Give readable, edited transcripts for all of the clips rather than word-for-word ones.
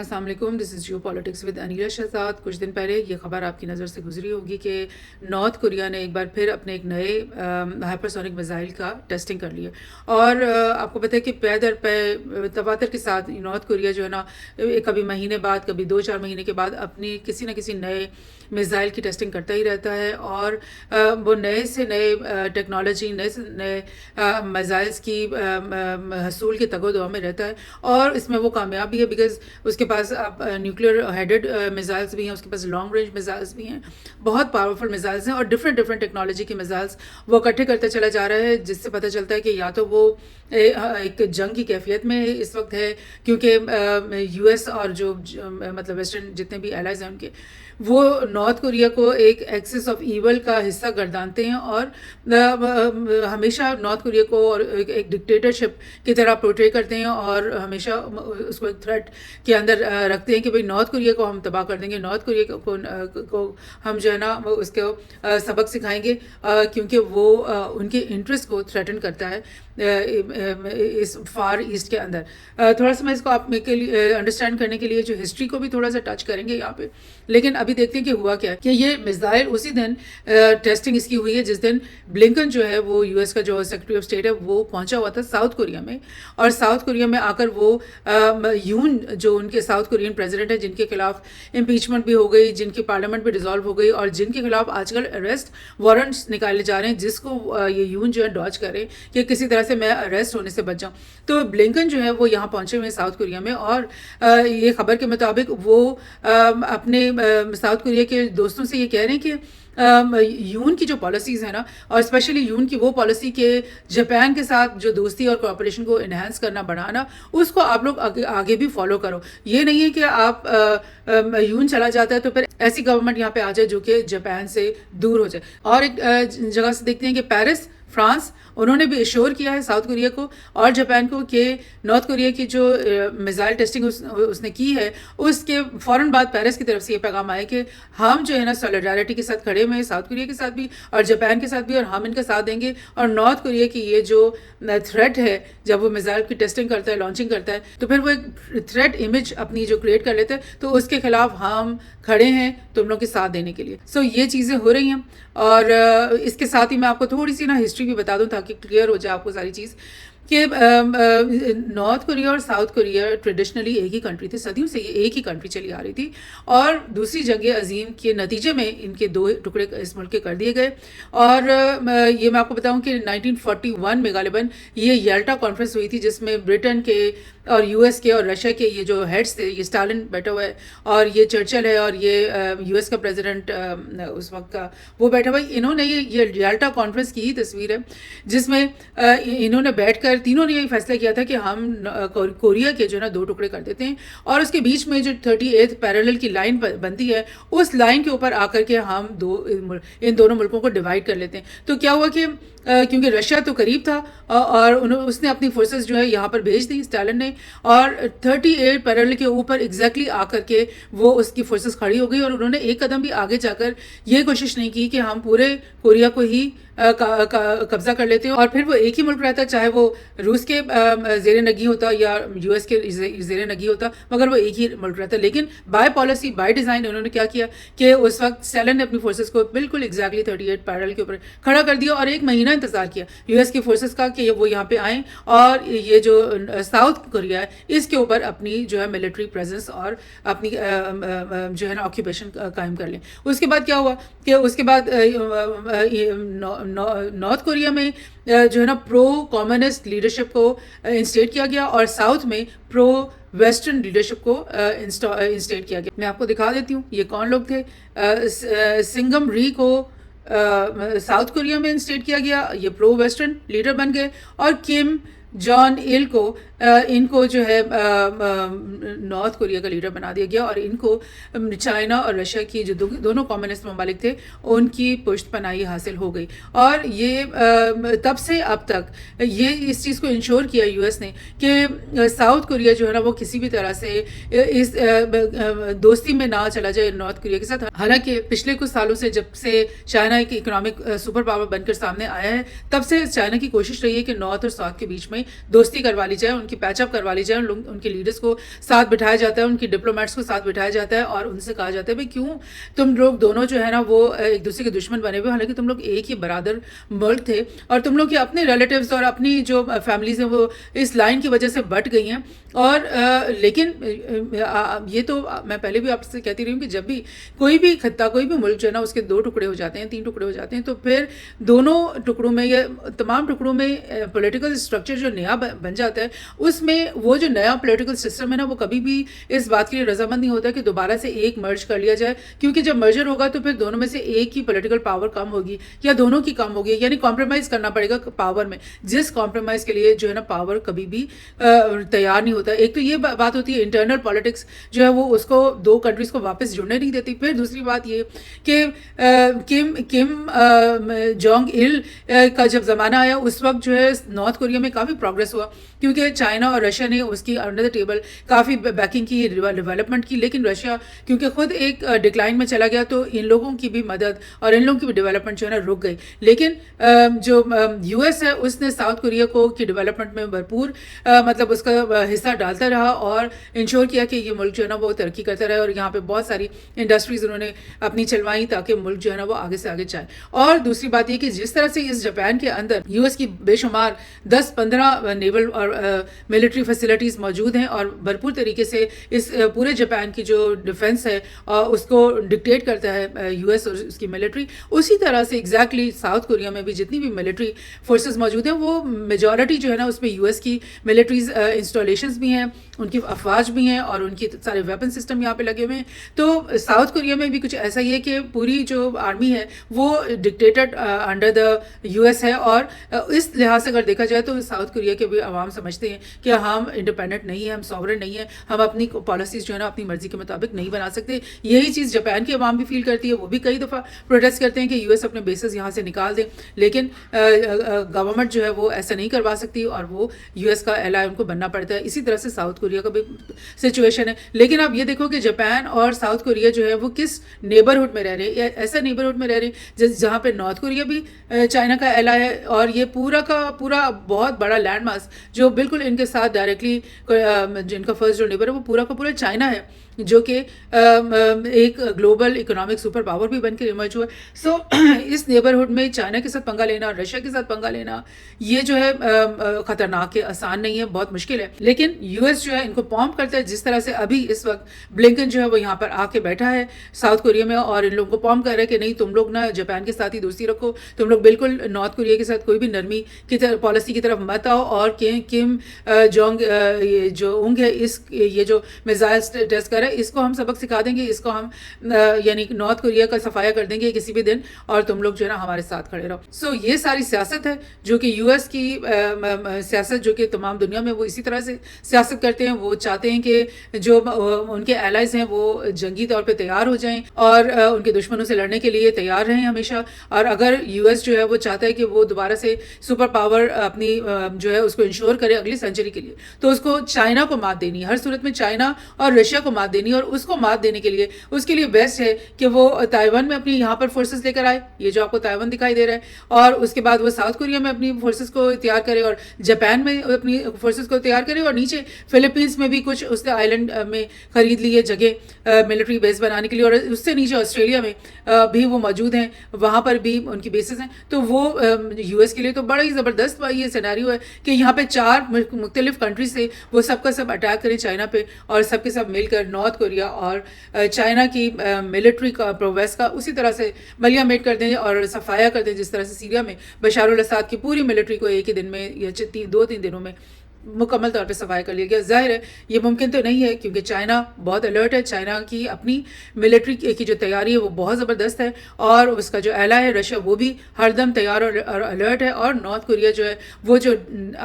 السلام علیکم، دس از Jio politics with Aneela Shahzad. کچھ دن پہلے یہ خبر آپ کی نظر سے گزری ہوگی کہ نارتھ کوریا نے ایک بار پھر اپنے ایک نئے ہائپرسونک میزائل کا ٹیسٹنگ کر لیا، اور آپ کو پتہ ہے کہ پے در پے تواتر کے ساتھ نارتھ کوریا جو ہے نا کبھی مہینے بعد، کبھی 2-4 مہینے کے بعد اپنی کسی نہ کسی نئے میزائل کی ٹیسٹنگ کرتا ہی رہتا ہے، اور وہ نئے سے نئے ٹیکنالوجی، نئے سے نئے میزائلس کی حصول کے تگ و دو میں رہتا ہے، اور اس میں وہ کامیاب بھی ہے بیکاز اس کے پاس اب نیوکلیر ہیڈڈ میزائلس بھی ہیں، اس کے پاس لانگ رینج میزائلس بھی ہیں، بہت پاورفل میزائلس ہیں، اور ڈفرینٹ ٹیکنالوجی کے میزائلس وہ اکٹھے کرتا چلا جا رہا ہے، جس سے پتہ چلتا ہے کہ یا تو وہ ایک جنگ کی کیفیت میں اس وقت ہے، کیونکہ یو ایس اور جو مطلب ویسٹرن جتنے بھی الائز ہیں ان کے، وہ نارتھ کوریا کو ایک ایکسس آف ایول کا حصہ گردانتے ہیں، اور ہمیشہ نارتھ کوریا کو اور ایک ڈکٹیٹرشپ کی طرح پورٹری کرتے ہیں، اور ہمیشہ اس کو ایک تھریٹ کے اندر رکھتے ہیں کہ بھئی نارتھ کوریا کو ہم تباہ کر دیں گے، نارتھ کوریا کو ہم جو ہے نا اس کو سبق سکھائیں گے، کیونکہ وہ ان کے انٹرسٹ کو تھریٹن کرتا ہے اس فار ایسٹ کے اندر۔ تھوڑا سا میں اس کو آپ کے لیے انڈرسٹینڈ کرنے کے لیے جو ہسٹری کو بھی تھوڑا سا ٹچ کریں گے یہاں پہ، لیکن ابھی دیکھتے ہیں کہ ہوا کیا ہے کہ یہ میزائل اسی دن ٹیسٹنگ اس کی ہوئی ہے جس دن بلنکن جو ہے وہ یو ایس کا جو سیکرٹری آف اسٹیٹ ہے وہ پہنچا ہوا تھا ساؤتھ کوریا میں، اور ساؤتھ کوریا میں آ کر وہ یون جو ان کے ساؤتھ کورین پریزیڈنٹ ہیں جن کے خلاف امپیچمنٹ بھی ہو گئی، جن کی پارلیمنٹ بھی ڈیزالو ہو گئی، اور جن کے خلاف آج کل اریسٹ وارنٹس نکالے جا رہے ہیں، جس کو یہ یون جو ہے ڈاج کرے کہ کسی طرح سے میں اریسٹ ہونے سے بچ جاؤں، تو بلنکن جو ہے وہ یہاں پہنچے ہوئے ہیں ساؤتھ کوریا میں، اور یہ خبر کے مطابق وہ اپنے ساؤتھ کوریا کے دوستوں سے یہ کہہ رہے ہیں کہ یون کی جو پالیسیز ہیں نا، اور اسپیشلی یون کی وہ پالیسی کہ جاپان کے ساتھ جو دوستی اور کوآپریشن کو انہینس کرنا، بڑھانا، اس کو آپ لوگ آگے بھی فالو کرو۔ یہ نہیں ہے کہ آپ یون چلا جاتا ہے تو پھر ایسی گورنمنٹ یہاں پہ آ جائے جو کہ جاپان سے دور ہو جائے۔ اور ایک جگہ سے دیکھتے ہیں کہ پیرس، فرانس، انہوں نے بھی ایشور کیا ہے ساؤتھ کوریا کو اور جاپان کو کہ نارتھ کوریا کی جو میزائل ٹیسٹنگ اس نے کی ہے، اس کے فوراً بعد پیرس کی طرف سے یہ پیغام آیا کہ ہم جو ہے نا سولیڈارٹی کے ساتھ کھڑے ہوئے ہیں، ساؤتھ کوریا کے ساتھ بھی اور جاپان کے ساتھ بھی، اور ہم ان کا ساتھ دیں گے، اور نارتھ کوریا کی یہ جو تھریٹ ہے جب وہ میزائل کی ٹیسٹنگ کرتا ہے، لانچنگ کرتا ہے، تو پھر وہ ایک تھریٹ امیج اپنی جو کریٹ کر لیتا ہے، تو اس کے خلاف ہم کھڑے ہیں تم لوگ کے ساتھ دینے کے لیے۔ سو یہ چیزیں ہو رہی ہیں، اور اس کے ساتھ ہی میں آپ کو تھوڑی سی نا ہسٹری بھی بتا دوں تاکہ کلیئر ہو جائے آپ کو ساری چیز کہ نارتھ کوریا اور ساؤتھ کوریا ٹریڈیشنلی ایک ہی کنٹری تھے، صدیوں سے یہ ایک ہی کنٹری چلی آ رہی تھی، اور دوسری جنگ عظیم کے نتیجے میں ان کے 2 ٹکڑے اس ملک کے کر دیے گئے۔ اور یہ میں آپ کو بتاؤں کہ 1941 میں غالباً یہ یالٹا کانفرنس ہوئی تھی، جس میں برٹن کے اور یو ایس کے اور رشیا کے یہ جو ہیڈس تھے، یہ اسٹالن بیٹھا ہوا ہے، اور یہ چرچل ہے، اور یہ یو ایس کا پریزیڈنٹ اس وقت کا وہ بیٹھا ہوا ہے۔ انہوں نے یہ یالٹا کانفرنس کی ہی تصویر ہے، جس میں انہوں نے بیٹھ کر تینوں نے یہ فیصلہ کیا تھا کہ ہم کوریا کے جو ہے نا 2 ٹکڑے کر دیتے ہیں، اور اس کے بیچ میں جو 38 پیرالل کی لائن بنتی ہے، اس لائن کے اوپر آ کر کے ہم ان دونوں ملکوں کو ڈیوائڈ کر لیتے ہیں۔ تو کیا ہوا کہ کیونکہ رشیا تو قریب تھا، اور اس نے اپنی فورسز جو ہے یہاں پر بھیج دی اسٹالن نے، اور 38 پیرالل کے اوپر ایگزیکٹلی آ کر کے وہ اس کی فورسز کھڑی ہو گئی، اور انہوں نے ایک قدم بھی آگے جا کر یہ کوشش نہیں کی کہ ہم پورے کوریا کو ہی قبضہ کر لیتے ہیں، اور پھر وہ ایک ہی ملک رہتا، چاہے وہ روس کے زیر نگی ہوتا یا یو ایس کے زیر نگی ہوتا، مگر وہ ایک ہی ملک رہتا۔ لیکن بائی پالیسی، بائی ڈیزائن انہوں نے کیا کیا کہ اس وقت اسٹالن نے اپنی فورسز کو بالکل ایگزیکٹلی 38 پیرالل کے اوپر کھڑا کر دیا، اور 1 مہینہ انتظار کیا یو ایس کی فورسز کا کہ وہ یہاں پہ آئیں اور یہ جو ساؤتھ کوریا ہے اس کے اوپر اپنی جو ہے ملٹری پریزنس اور اپنی جو ہے نا آکوپیشن قائم کر لیں۔ اس کے بعد کیا ہوا کہ اس کے بعد نارتھ کوریا میں جو ہے نا پرو کمیونسٹ لیڈرشپ کو انسٹیٹ کیا گیا، اور ساؤتھ میں پرو ویسٹرن لیڈرشپ کو انسٹیٹ کیا گیا۔ میں آپ کو دکھا دیتی ہوں یہ کون لوگ تھے۔ سنگم ری کو ساؤتھ کوریا میں انسٹیٹ کیا گیا، یہ پرو ویسٹرن لیڈر بن گئے، اور کم جان ایل کو ان کو جو ہے نارتھ کوریا کا لیڈر بنا دیا گیا، اور ان کو چائنا اور رشیا کی جو دونوں کمیونسٹ ممالک تھے ان کی پشت پناہی حاصل ہو گئی، اور یہ تب سے اب تک یہ اس چیز کو انشور کیا یو ایس نے کہ ساؤتھ کوریا جو ہے نا وہ کسی بھی طرح سے اس دوستی میں نہ چلا جائے نارتھ کوریا کے ساتھ۔ حالانکہ پچھلے کچھ سالوں سے جب سے چائنا ایک اکنامک سپر پاور بن کر سامنے آیا ہے، تب سے چائنا کی کوشش رہی ہے کہ نارتھ اور ساؤتھ کے بیچ میں دوستی کروا لی جائے، ان کی پیچ اپ کروا لی جائے, ان کے لیڈرس کو ساتھ بٹھایا جاتا ہے, ان کی ڈپلومیٹس کو ساتھ بٹھایا جاتا ہے اور ان سے کہا جاتا ہے بھائی کیوں تم لوگ دونوں جو ہے نا وہ ایک دوسرے کے دشمن بنے ہوئے, حالانکہ تم لوگ ایک ہی برادر ملک تھے اور تم لوگ کے اپنے ریلیٹیوز اور اپنی جو فیملیز ہیں وہ اس لائن کی وجہ سے بٹ گئی ہیں. اور لیکن یہ تو میں پہلے بھی آپ سے کہتی رہی ہوں کہ جب بھی کوئی بھی خطہ, کوئی بھی ملک جو ہے نا اس کے 2 ٹکڑے ہو جاتے ہیں, 3 ٹکڑے ہو جاتے ہیں, تو پھر دونوں ٹکڑوں میں یا تمام ٹکڑوں میں پولیٹیکل اسٹرکچر جو نیا بن جاتا ہے, اس میں وہ جو نیا پولیٹیکل سسٹم ہے نا وہ کبھی بھی اس بات کے لیے رضامند نہیں ہوتا کہ دوبارہ سے ایک مرج کر لیا جائے, کیونکہ جب مرجر ہوگا تو پھر دونوں میں سے ایک کی پولیٹیکل پاور کم ہوگی یا دونوں کی کم ہوگی, یعنی کمپرومائز کرنا پڑے گا پاور میں, جس کمپرومائز کے لیے جو ہے نا پاور کبھی بھی تیار نہیں ہوتا. ایک تو یہ بات ہوتی ہے انٹرنل پالیٹکس جو ہے وہ اس کو 2 کنٹریز کو واپس جڑنے نہیں دیتی. پھر دوسری بات یہ کہ کم جونگ il کا جب زمانہ آیا اس وقت جو ہے نارتھ کوریا میں کافی پروگرس ہوا, کیونکہ چائنا اور رشیا نے اس کی انڈر دا ٹیبل کافی بیکنگ کی, ڈیولپمنٹ کی, لیکن رشیا کیونکہ خود ایک ڈکلائن میں چلا گیا تو ان لوگوں کی بھی مدد اور ان لوگوں کی بھی ڈیولپمنٹ جو ہے نا رک گئی. لیکن جو یو ایس ہے اس نے ساؤتھ کوریا کو کی ڈیولپمنٹ میں بھرپور مطلب اس کا حصہ ڈالتا رہا اور انشور کیا کہ یہ ملک جو ہے نا وہ ترقی کرتا رہے, اور یہاں پہ بہت ساری انڈسٹریز انہوں نے اپنی چلوائیں تاکہ ملک جو ہے نا وہ آگے سے آگے جائے. اور دوسری بات یہ کہ جس طرح سے اس جاپان کے اندر یو ایس کی بے شمار 10-15 نیول اور ملٹری فیسلٹیز موجود ہیں اور بھرپور طریقے سے اس پورے جاپان کی جو ڈیفنس ہے اس کو ڈکٹیٹ کرتا ہے یو ایس اور اس کی ملٹری, اسی طرح سے ایگزیکٹلی ساؤتھ کوریا میں بھی جتنی بھی ملٹری فورسز موجود ہیں وہ میجورٹی جو ہے نا اس میں یو ایس کی ملٹریز انسٹالیشنز بھی ہیں, ان کی افواج بھی ہیں اور ان کی سارے ویپن سسٹم یہاں پہ لگے ہوئے ہیں. تو ساؤتھ کوریا میں بھی کچھ ایسا ہی ہے کہ پوری جو آرمی ہے وہ dictated under the U S ہے, اور اس لحاظ سے اگر دیکھا جائے تو ساؤتھ کوریا کے بھی عوام سمجھتے ہیں کہ ہم انڈیپینڈنٹ نہیں ہیں, ہم سوورن نہیں ہیں, ہم اپنی پالیسیز جو ہے نا اپنی مرضی کے مطابق نہیں بنا سکتے. یہی چیز جاپان کی عوام بھی فیل کرتی ہے, وہ بھی کئی دفعہ پروٹیسٹ کرتے ہیں کہ یو ایس اپنے بیسز یہاں سے نکال دیں, لیکن گورنمنٹ جو ہے وہ ایسا نہیں کروا سکتی اور وہ یو ایس کا ایلائی ان کو بننا پڑتا ہے. اسی طرح سے ساؤتھ کوریا کا بھی سچویشن ہے. لیکن آپ یہ دیکھو کہ جاپان اور ساؤتھ کوریا جو ہے وہ کس نیبرہڈ میں رہ رہے ہیں, ایسا نیبرہڈ میں رہ رہے ہیں جہاں پہ نارتھ کوریا بھی چائنا کا ایلائی ہے, اور یہ پورا کا پورا بہت بڑا لینڈ ماس جو بالکل ان کے ساتھ ڈائریکٹلی جن کا فرسٹ جو نیبر ہے وہ پورا کا پورا چائنا ہے, جو کہ ایک گلوبل اکنامک سپر پاور بھی بن کے ایمرج ہوا ہے. سو اس نیبرہڈ میں چائنا کے ساتھ پنگا لینا, رشیا کے ساتھ پنگا لینا, یہ جو ہے خطرناک ہے, آسان نہیں ہے, بہت مشکل ہے. لیکن یو ایس جو ہے ان کو پومپ کرتا ہے, جس طرح سے ابھی اس وقت بلنکن جو ہے وہ یہاں پر آ کے بیٹھا ہے ساؤتھ کوریا میں اور ان لوگوں کو پومپ کر رہا ہے کہ نہیں تم لوگ نا جاپان کے ساتھ ہی دوستی رکھو, تم لوگ بالکل نارتھ کوریا کے ساتھ کوئی بھی نرمی کی پالیسی کی طرف مت آؤ, اور کم جونگ جو اونگ ہے یہ جو میزائل ٹیسٹ کر رہا ہے اس کو ہم سبق سکھا دیں گے, اس کو ہم یعنی نارتھ کوریا کا صفایا کر دیں گے کسی بھی دن, اور تم لوگ جو ہے نا ہمارے ساتھ کھڑے رہو. سو یہ ساری سیاست ہے جو کہ یو ایس کی سیاست, جو کہ تمام دنیا میں وہ اسی طرح سے سیاست کرتے ہیں. وہ چاہتے ہیں کہ جو ان کے ایلائز ہیں وہ جنگی طور پہ تیار ہو جائیں اور ان کے دشمنوں سے لڑنے کے لیے تیار رہیں ہمیشہ. اور اگر یو ایس جو ہے وہ چاہتا ہے کہ وہ دوبارہ سے سپر پاور اپنی جو ہے اس کو انشور کرے اگلی سینچری کے لیے, تو اس کو چائنا کو مات دینی, ہر صورت میں چائنا اور رشیا کو مات دینی, اور اس کو مات دینے کے لیے اس کے لیے بیسٹ ہے کہ وہ تائیوان میں اپنی یہاں پر فورسز لے کر آئے, یہ جو آپ کو تائیوان دکھائی دے رہا ہے, اور اس کے بعد وہ ساؤتھ کوریا میں اپنی فورسز کو تیار کرے اور جاپان میں اپنی فورسز کو تیار کرے, اور نیچے فلپینس میں بھی کچھ اس آئلینڈ میں خرید لیے جگہ ملٹری بیس بنانے کے لیے, اور اس سے نیچے آسٹریلیا میں بھی وہ موجود ہیں, وہاں پر بھی ان کی بیسز ہیں. تو وہ یو ایس کے لیے تو بڑا ہی زبردست یہ سیناریو ہے کہ یہاں پہ 4 مختلف کنٹریز سے وہ سب کا سب اٹیک کریں چائنا پہ, اور سب کے سب مل کر نارتھ کوریا اور چائنا کی ملٹری کا پروگریس کا اسی طرح سے ملیا میٹ کر دیں اور صفایا کر دیں, جس طرح سے سیریا میں بشار الاسد کی پوری ملٹری کو ایک ہی دن میں یا 2-3 دنوں میں مکمل طور پہ صفائی کر لیا گیا. ظاہر ہے یہ ممکن تو نہیں ہے کیونکہ چائنا بہت الرٹ ہے, چائنا کی اپنی ملٹری کی جو تیاری ہے وہ بہت زبردست ہے, اور اس کا جو ایلائی ہے رشیا وہ بھی ہر دم تیار اور الرٹ ہے, اور نارتھ کوریا جو ہے وہ جو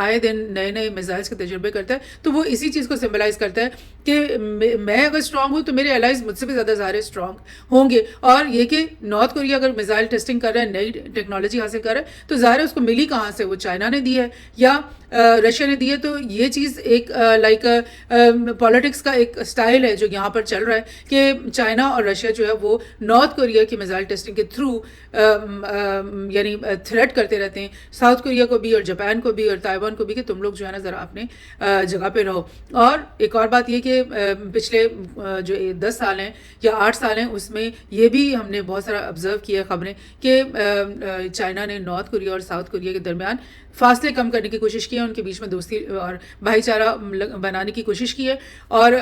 آئے دن نئے نئے میزائلس کے تجربے کرتا ہے, تو وہ اسی چیز کو سمبلائز کرتا ہے کہ میں اگر اسٹرانگ ہوں تو میرے الائز مجھ سے بھی زیادہ ظاہر اسٹرانگ ہوں گے. اور یہ کہ نارتھ کوریا اگر میزائل ٹیسٹنگ کر رہا ہے, نئی ٹیکنالوجی حاصل کر رہا ہے, تو ظاہر ہے اس کو ملی کہاں سے, وہ چائنا نے دی ہے یا رشیا نے دی ہے, تو یہ چیز ایک لائک پالیٹکس کا ایک اسٹائل ہے جو یہاں پر چل رہا ہے کہ چائنا اور رشیا جو ہے وہ نارتھ کوریا کی میزائل ٹیسٹنگ کے تھرو یعنی تھریٹ کرتے رہتے ہیں ساؤتھ کوریا کو بھی اور جاپان کو بھی اور تائیوان کو بھی کہ تم لوگ جو ہے نا ذرا اپنے جگہ پہ رہو. اور ایک اور بات یہ کہ پچھلے جو 10 سال ہیں یا 8 سال ہیں اس میں یہ بھی ہم نے بہت سارا آبزرو کیا خبریں کہ چائنا نے نارتھ کوریا اور ساؤتھ کوریا کے درمیان فاصلے کم کرنے کی کوشش کی ہے, ان کے بیچ میں دوستی اور بھائی چارہ بنانے کی کوشش کی ہے اور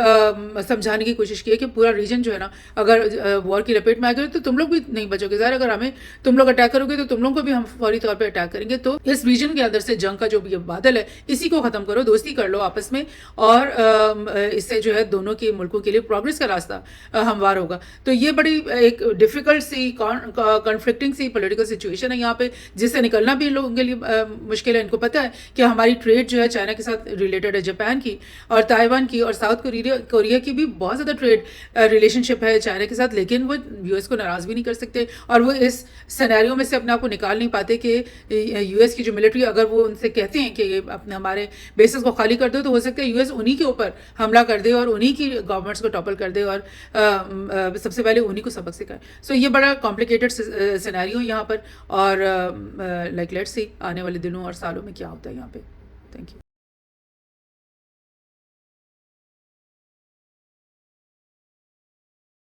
سمجھانے کی کوشش کی ہے کہ پورا ریجن جو ہے نا اگر وار کی لپیٹ میں آ گئے تو تم لوگ بھی نہیں بچو گے, ظاہر اگر ہمیں تم لوگ اٹیک کرو گے تو تم لوگوں کو بھی ہم فوری طور پہ اٹیک کریں گے. تو اس ریجن کے اندر سے جنگ کا جو بھی بادل ہے اسی کو ختم کرو, دوستی کر لو آپس میں, اور اس سے جو ہے دونوں کے ملکوں کے لیے پروگریس کا راستہ ہموار ہوگا. تو یہ بڑی ایک ڈیفیکلٹ سی کنفلکٹنگ سی پولیٹیکل سچویشن ہے یہاں پہ, جس سے نکلنا بھی ان لوگوں کے لیے مشکل ہے. ان کو پتہ ہے کہ ہماری ٹریڈ جو ہے چائنا کے ساتھ ریلیٹڈ ہے, جاپان کی اور تائیوان کی اور ساؤتھ کوریا کی بھی بہت زیادہ ٹریڈ ریلیشن شپ ہے چائنا کے ساتھ, لیکن وہ یو ایس کو ناراض بھی نہیں کر سکتے اور وہ اس سینیریو میں سے اپنے آپ کو نکال نہیں پاتے کہ یو ایس کی جو ملٹری اگر وہ ان سے کہتے ہیں کہ اپنے ہمارے بیسز کو خالی کر دو تو ہو سکتا ہے یو ایس انہی کے اوپر حملہ کر دے اور انہی کی گورنمنٹس کو ٹاپل کر دے اور سب سے پہلے انہی کو سبق سکھائے. سو یہ بڑا کمپلیکیٹڈ سینیریو یہاں پر, اور لائک لیٹس سی آنے والے دنوں اور سالوں میں کیا ہوتا ہے یہاں پہ. Thank you.